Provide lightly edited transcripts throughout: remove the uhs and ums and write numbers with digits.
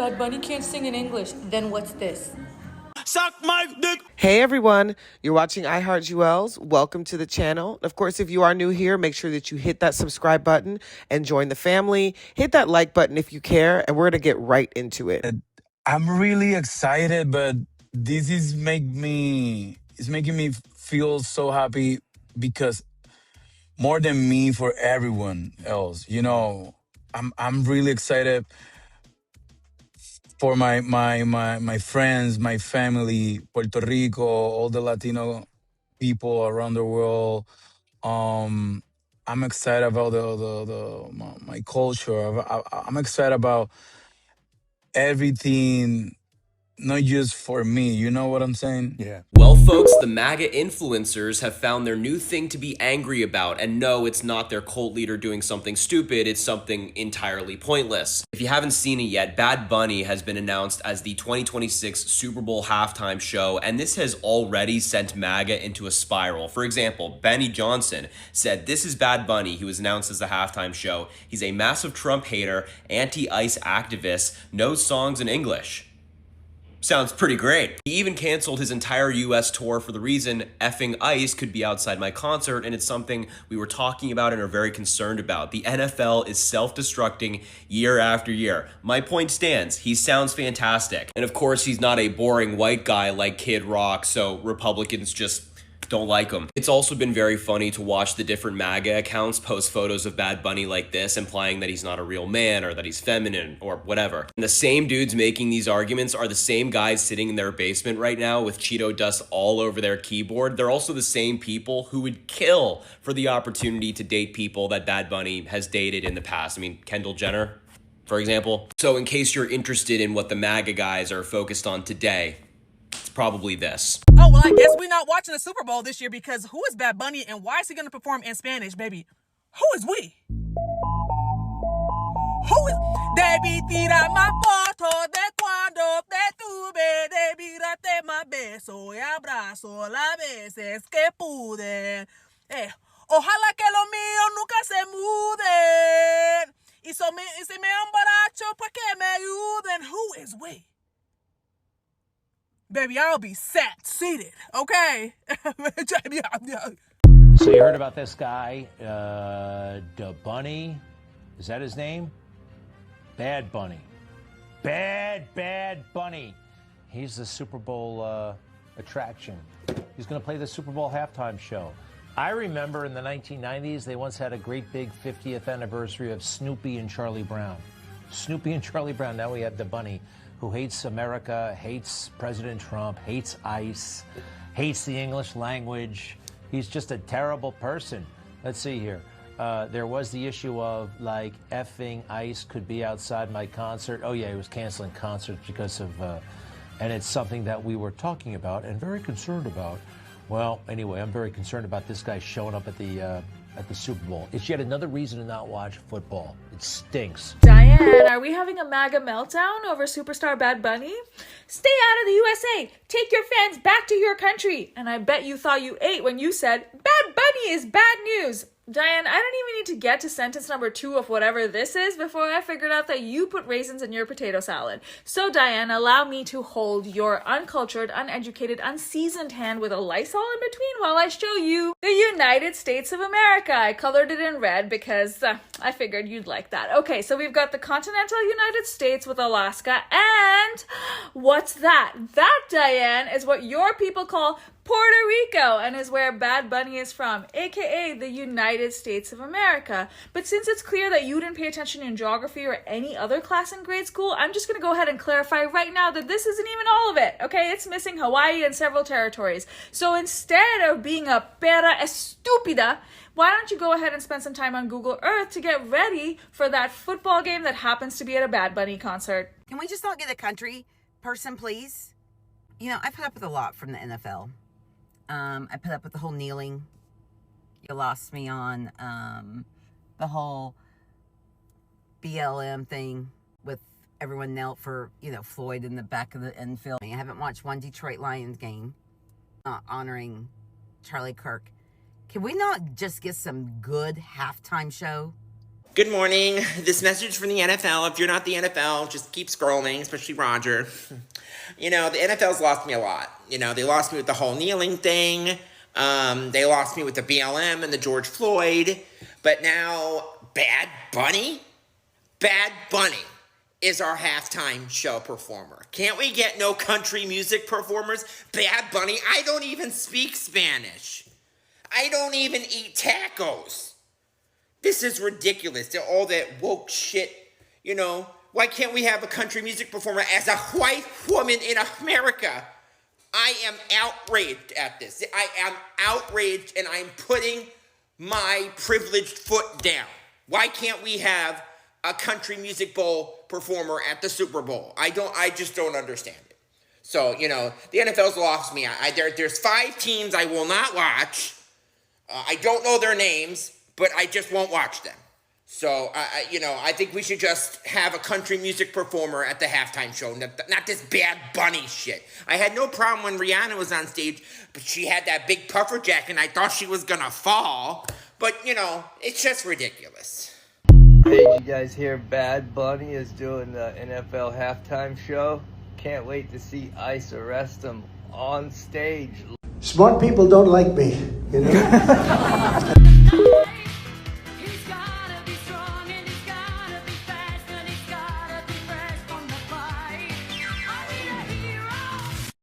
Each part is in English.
Bad Bunny can't sing in English. Then what's this? Suck my dick. Hey everyone, you're watching Iheartjuelz. Welcome to the channel. Of course, if you are new here, make sure that you hit that subscribe button and join the family. Hit that like button if you care, and we're going to get right into it. I'm really excited, but this is making me feel so happy because more than me, for everyone else. You know, I'm really excited for my friends, my family, Puerto Rico, all the Latino people around the world. I'm excited about my culture. I'm excited about everything, not just for me. You know what I'm saying? Yeah. Well, folks, the MAGA influencers have found their new thing to be angry about. And no, it's not their cult leader doing something stupid. It's something entirely pointless. If you haven't seen it yet, Bad Bunny has been announced as the 2026 Super Bowl halftime show. And this has already sent MAGA into a spiral. For example, Benny Johnson said, "This is Bad Bunny. He was announced as the halftime show. He's a massive Trump hater, anti-ICE activist, knows songs in English." Sounds pretty great. He even canceled his entire US tour for the reason effing ICE could be outside my concert, and it's something we were talking about and are very concerned about. The NFL is self-destructing year after year. My point stands. He sounds fantastic. And of course, he's not a boring white guy like Kid Rock, so Republicans just don't like him. It's also been very funny to watch the different MAGA accounts post photos of Bad Bunny like this, implying that he's not a real man or that he's feminine or whatever. And the same dudes making these arguments are the same guys sitting in their basement right now with Cheeto dust all over their keyboard. They're also the same people who would kill for the opportunity to date people that Bad Bunny has dated in the past. I mean, Kendall Jenner, for example. So in case you're interested in what the MAGA guys are focused on today, it's probably this. Oh, well, I guess we're not watching the Super Bowl this year because who is Bad Bunny and why is he going to perform in Spanish, baby? Who is we? Who is... Debi tira más fotos de cuando te tuve, debi darte más beso y abrazo las veces que pude. Ojalá que los míos nunca se muden. Y si me embaracho, pues que me ayuden. Who is we? Baby, I'll be seated, okay? So you heard about this guy, Da Bunny? Is that his name? Bad Bunny. Bad Bunny. He's the Super Bowl attraction. He's going to play the Super Bowl halftime show. I remember in the 1990s, they once had a great big 50th anniversary of Snoopy and Charlie Brown. Snoopy and Charlie Brown. Now we have Da Bunny, who hates America, hates President Trump, hates ICE, hates the English language. He's just a terrible person. Let's see here. There was the issue of, like, effing ICE could be outside my concert. Oh, yeah, he was canceling concerts because of, and it's something that we were talking about and very concerned about. Well, anyway, I'm very concerned about this guy showing up at the Super Bowl. It's yet another reason to not watch football. It stinks. Diane, are we having a MAGA meltdown over superstar Bad Bunny? Stay out of the USA. Take your fans back to your country. And I bet you thought you ate when you said, Bad Bunny is bad news. Diane, I don't even need to get to sentence number 2 of whatever this is before I figured out that you put raisins in your potato salad. So, Diane, allow me to hold your uncultured, uneducated, unseasoned hand with a Lysol in between while I show you the United States of America. I colored it in red because I figured you'd like that. Okay, so we've got the continental United States with Alaska, and what's that? That, Diane, is what your people call Puerto Rico, and is where Bad Bunny is from, aka the United States of America. But since it's clear that you didn't pay attention in geography or any other class in grade school, I'm just going to go ahead and clarify right now that this isn't even all of it, okay? It's missing Hawaii and several territories. So instead of being a pera estúpida, why don't you go ahead and spend some time on Google Earth to get ready for that football game that happens to be at a Bad Bunny concert? Can we just not get a country person, please? You know, I put up with a lot from the NFL. I put up with the whole kneeling. You lost me on the whole BLM thing with everyone knelt for, you know, Floyd in the back of the infield. I haven't watched one Detroit Lions game not honoring Charlie Kirk. Can we not just get some good halftime show? Good morning. This message from the NFL. If you're not the NFL, just keep scrolling, especially Roger. You know, the NFL's lost me a lot. You know, they lost me with the whole kneeling thing. They lost me with the BLM and the George Floyd. But now, Bad Bunny? Bad Bunny is our halftime show performer. Can't we get no country music performers? Bad Bunny? I don't even speak Spanish. I don't even eat tacos. This is ridiculous. All that woke shit, you know. Why can't we have a country music performer as a white woman in America? I am outraged at this. I am outraged, and I'm putting my privileged foot down. Why can't we have a country music bowl performer at the Super Bowl? I just don't understand it. So, you know, the NFL's lost me. There's 5 teams I will not watch. I don't know their names, but I just won't watch them. So, I think we should just have a country music performer at the halftime show, not this Bad Bunny shit. I had no problem when Rihanna was on stage, but she had that big puffer jacket, and I thought she was gonna fall. But, you know, it's just ridiculous. Hey, did you guys hear Bad Bunny is doing the NFL halftime show? Can't wait to see ICE arrest him on stage. Smart people don't like me, you know?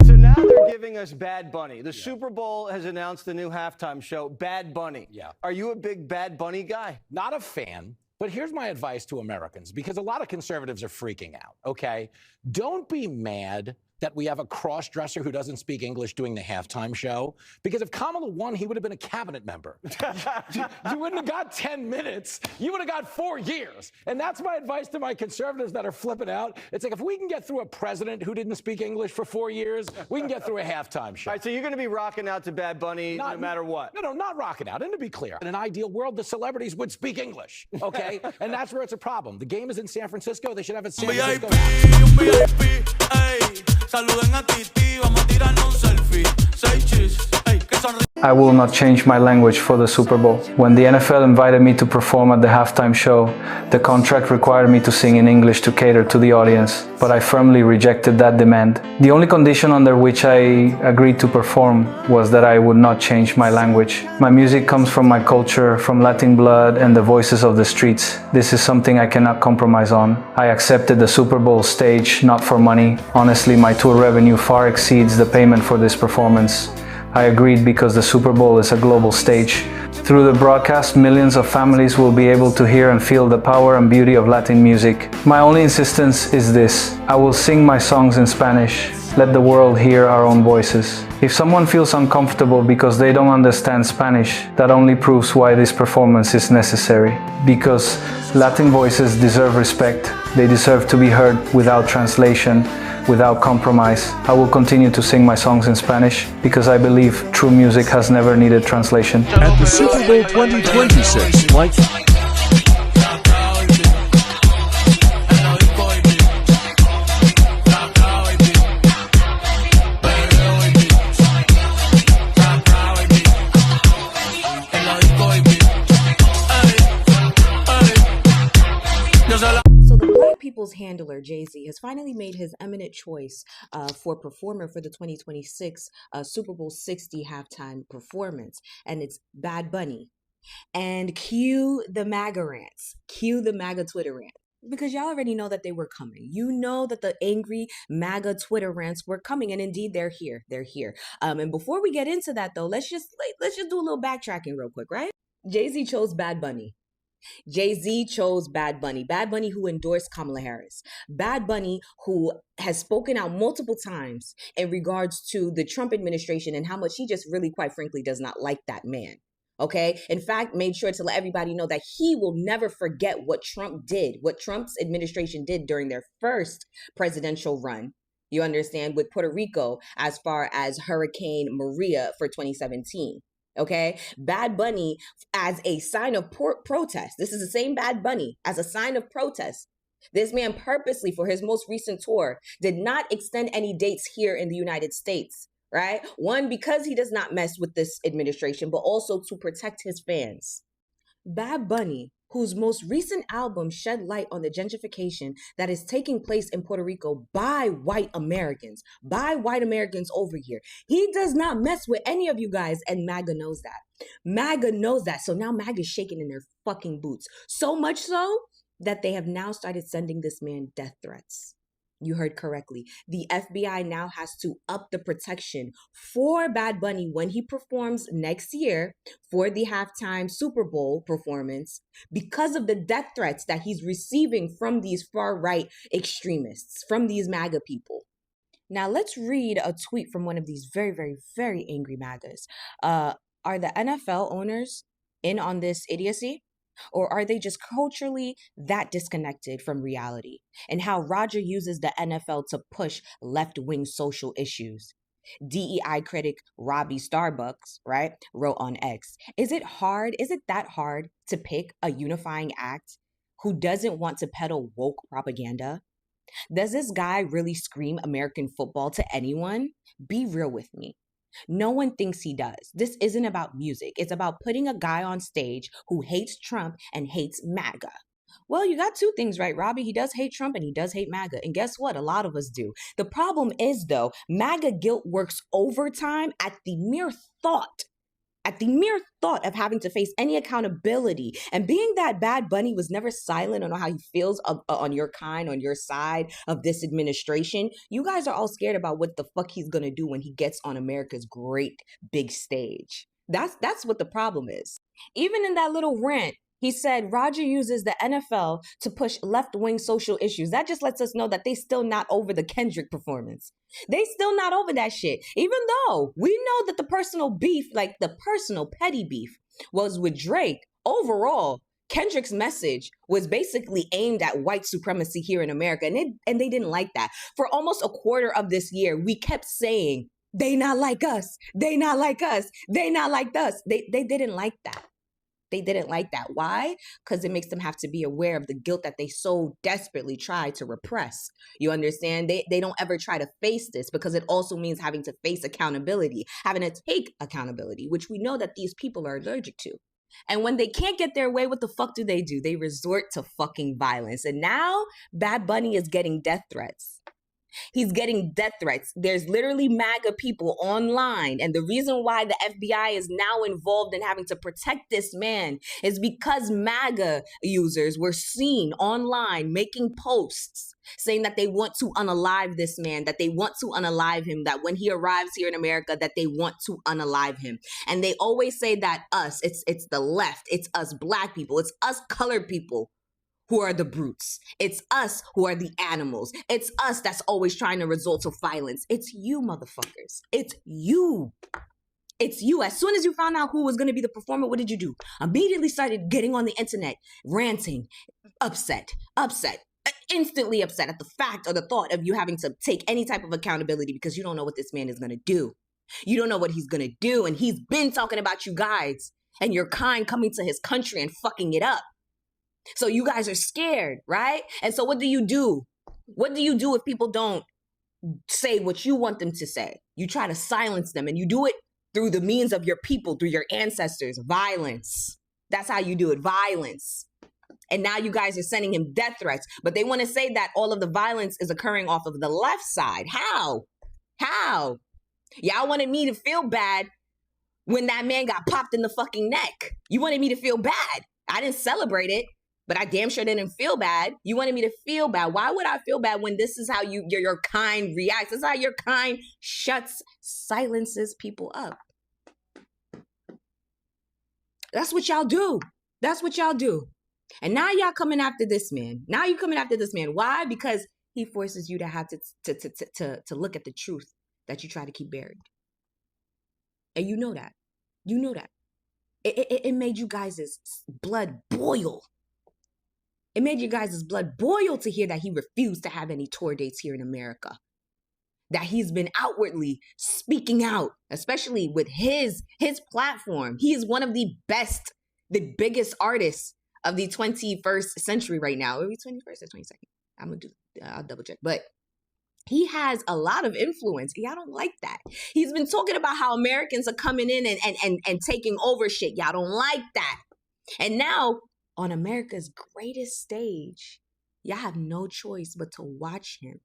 So now they're giving us Bad Bunny. The Super Bowl has announced the new halftime show, Bad Bunny. Yeah. Are you a big Bad Bunny guy? Not a fan, but here's my advice to Americans, because a lot of conservatives are freaking out, okay? Don't be mad that we have a cross-dresser who doesn't speak English doing the halftime show, because if Kamala won, he would have been a cabinet member. You wouldn't have got 10 minutes. You would have got 4 years. And that's my advice to my conservatives that are flipping out. It's like, if we can get through a president who didn't speak English for 4 years, we can get through a halftime show. All right, so you're going to be rocking out to Bad Bunny no matter what? No, not rocking out. And to be clear, in an ideal world, the celebrities would speak English, okay? And that's where it's a problem. The game is in San Francisco. They should have it in San Francisco. I will not change my language for the Super Bowl. When the NFL invited me to perform at the halftime show, the contract required me to sing in English to cater to the audience, but I firmly rejected that demand. The only condition under which I agreed to perform was that I would not change my language. My music comes from my culture, from Latin blood and the voices of the streets. This is something I cannot compromise on. I accepted the Super Bowl stage not for money. Honestly, my tour revenue far exceeds the payment for this performance. I agreed because the Super Bowl is a global stage. Through the broadcast, millions of families will be able to hear and feel the power and beauty of Latin music. My only insistence is this: I will sing my songs in Spanish. Let the world hear our own voices. If someone feels uncomfortable because they don't understand Spanish, that only proves why this performance is necessary. Because Latin voices deserve respect. They deserve to be heard without translation, without compromise. I will continue to sing my songs in Spanish because I believe true music has never needed translation. At the Super Bowl 2026, like... People's handler, Jay-Z, has finally made his eminent choice for performer for the 2026 Super Bowl 60 halftime performance, and it's Bad Bunny. And cue the MAGA rants, cue the MAGA Twitter rant, because y'all already know that they were coming. You know that the angry MAGA Twitter rants were coming, and indeed they're here. They're here. And before we get into that, though, let's just do a little backtracking real quick, right? Jay-Z chose Bad Bunny. Jay-Z chose Bad Bunny. Bad Bunny who endorsed Kamala Harris. Bad Bunny who has spoken out multiple times in regards to the Trump administration and how much he just really, quite frankly, does not like that man. Okay? In fact, made sure to let everybody know that he will never forget what Trump did, what Trump's administration did during their first presidential run. You understand? With Puerto Rico as far as Hurricane Maria for 2017. Okay, Bad Bunny as a sign of protest. This is the same Bad Bunny as a sign of protest. This man purposely, for his most recent tour, did not extend any dates here in the United States, right? One, because he does not mess with this administration, but also to protect his fans. Bad Bunny whose most recent album shed light on the gentrification that is taking place in Puerto Rico by white Americans over here. He does not mess with any of you guys, and MAGA knows that. MAGA knows that. So now MAGA is shaking in their fucking boots. So much so that they have now started sending this man death threats. You heard correctly. The FBI now has to up the protection for Bad Bunny when he performs next year for the halftime Super Bowl performance because of the death threats that he's receiving from these far-right extremists, from these MAGA people. Now, let's read a tweet from one of these very, very, very angry MAGAs. Are the NFL owners in on this idiocy? Or are they just culturally that disconnected from reality and how Roger uses the NFL to push left-wing social issues? DEI critic Robbie Starbucks, right, wrote on X, is it that hard to pick a unifying act who doesn't want to peddle woke propaganda? Does this guy really scream American football to anyone? Be real with me. No one thinks he does. This isn't about music. It's about putting a guy on stage who hates Trump and hates MAGA. Well, you got two things right, Robbie. He does hate Trump and he does hate MAGA. And guess what? A lot of us do. The problem is, though, MAGA guilt works overtime at the mere thought of having to face any accountability. And being that Bad Bunny was never silent on how he feels on your side of this administration, you guys are all scared about what the fuck he's gonna do when he gets on America's great big stage. That's what the problem is. Even in that little rant, he said Roger uses the NFL to push left-wing social issues. That just lets us know that they still not over the Kendrick performance. They still not over that shit. Even though we know that the personal beef, like the personal petty beef, was with Drake. Overall, Kendrick's message was basically aimed at white supremacy here in America. And they didn't like that. For almost a quarter of this year, we kept saying, they not like us. They not like us. They not like us. They didn't like that. They didn't like that. Why? Because it makes them have to be aware of the guilt that they so desperately try to repress. You understand? They don't ever try to face this because it also means having to face accountability, having to take accountability, which we know that these people are allergic to. And when they can't get their way, what the fuck do? They resort to fucking violence. And now Bad Bunny is getting death threats. He's getting death threats. There's literally MAGA people online. And the reason why the FBI is now involved in having to protect this man is because MAGA users were seen online making posts saying that they want to unalive this man, that they want to unalive him, that when he arrives here in America, that they want to unalive him. And they always say that it's the left, it's us black people, it's us colored people who are the brutes. It's us who are the animals. It's us that's always trying to resort to violence. It's you, motherfuckers. It's you. It's you. As soon as you found out who was going to be the performer, what did you do? Immediately started getting on the internet, ranting, upset, instantly upset at the fact or the thought of you having to take any type of accountability because you don't know what this man is going to do. You don't know what he's going to do. And he's been talking about you guys and your kind coming to his country and fucking it up. So you guys are scared, right? And so what do you do? What do you do if people don't say what you want them to say? You try to silence them, and you do it through the means of your people, through your ancestors, violence. That's how you do it, violence. And now you guys are sending him death threats, but they want to say that all of the violence is occurring off of the left side. How? Y'all wanted me to feel bad when that man got popped in the fucking neck. You wanted me to feel bad. I didn't celebrate it. But I damn sure didn't feel bad. You wanted me to feel bad. Why would I feel bad when this is how your kind reacts? This is how your kind silences people up. That's what y'all do. That's what y'all do. And now y'all coming after this man. Now you coming after this man. Why? Because he forces you to have to look at the truth that you try to keep buried. And you know that. You know that. It made you guys' blood boil. It made you guys' blood boil to hear that he refused to have any tour dates here in America. That he's been outwardly speaking out, especially with his platform. He is one of the biggest artists of the 21st century right now. Are we 21st or 22nd? I'll double check. But he has a lot of influence. Y'all don't like that. He's been talking about how Americans are coming in and taking over shit. Y'all don't like that. And now on America's greatest stage, y'all have no choice but to watch him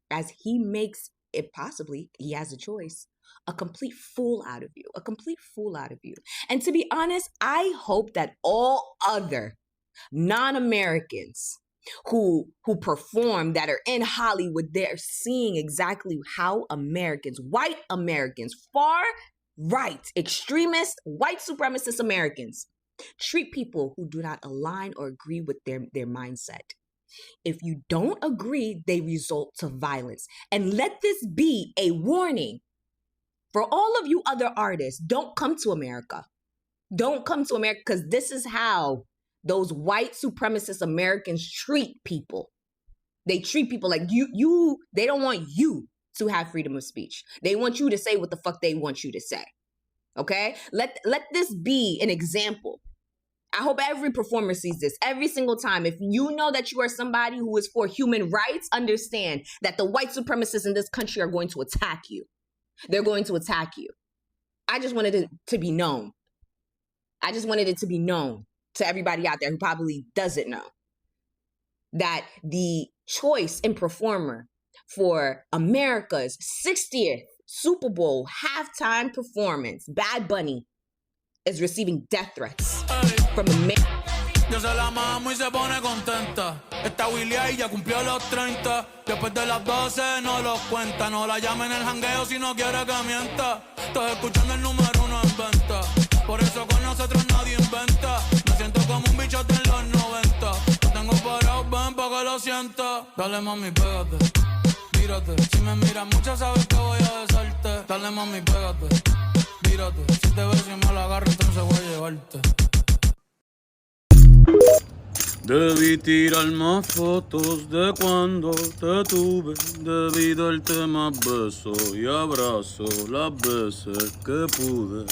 as he makes, if possibly he has a choice, a complete fool out of you, a complete fool out of you. And to be honest, I hope that all other non-Americans who perform, that are in Hollywood, they're seeing exactly how Americans, white Americans, far right, extremist, white supremacist Americans treat people who do not align or agree with their mindset. If you don't agree, they result to violence. And let this be a warning for all of you other artists. Don't come to America. Don't come to America, because this is how those white supremacist Americans treat people. They treat people like you. They don't want you to have freedom of speech. They want you to say what the fuck they want you to say. Okay? Let this be an example. I hope every performer sees this every single time. If you know that you are somebody who is for human rights, understand that the white supremacists in this country are going to attack you. They're going to attack you. I just wanted it to be known. I just wanted it to be known to everybody out there who probably doesn't know that the choice in performer for America's 60th Super Bowl halftime performance, Bad Bunny, is receiving death threats from the Yo se la mamo y se pone contenta. Esta Willy ahí ya cumplió los 30. Después de las 12 no los cuenta. No la llamen el jangueo si no quiere que mienta. Estás escuchando el número 1 en venta. Por eso con nosotros nadie inventa. Me siento como un bichote en los 90. Lo tengo parado, ven pa' que lo sienta. Dale mami, pégate, tírate. Si me miras mucho sabes que voy a besarte. Dale mami, pégate, tírate. Si te ves y me la agarro entonces voy a llevarte. Debí tirar más fotos de cuando te tuve. Debí darte más besos y abrazos las veces que pude.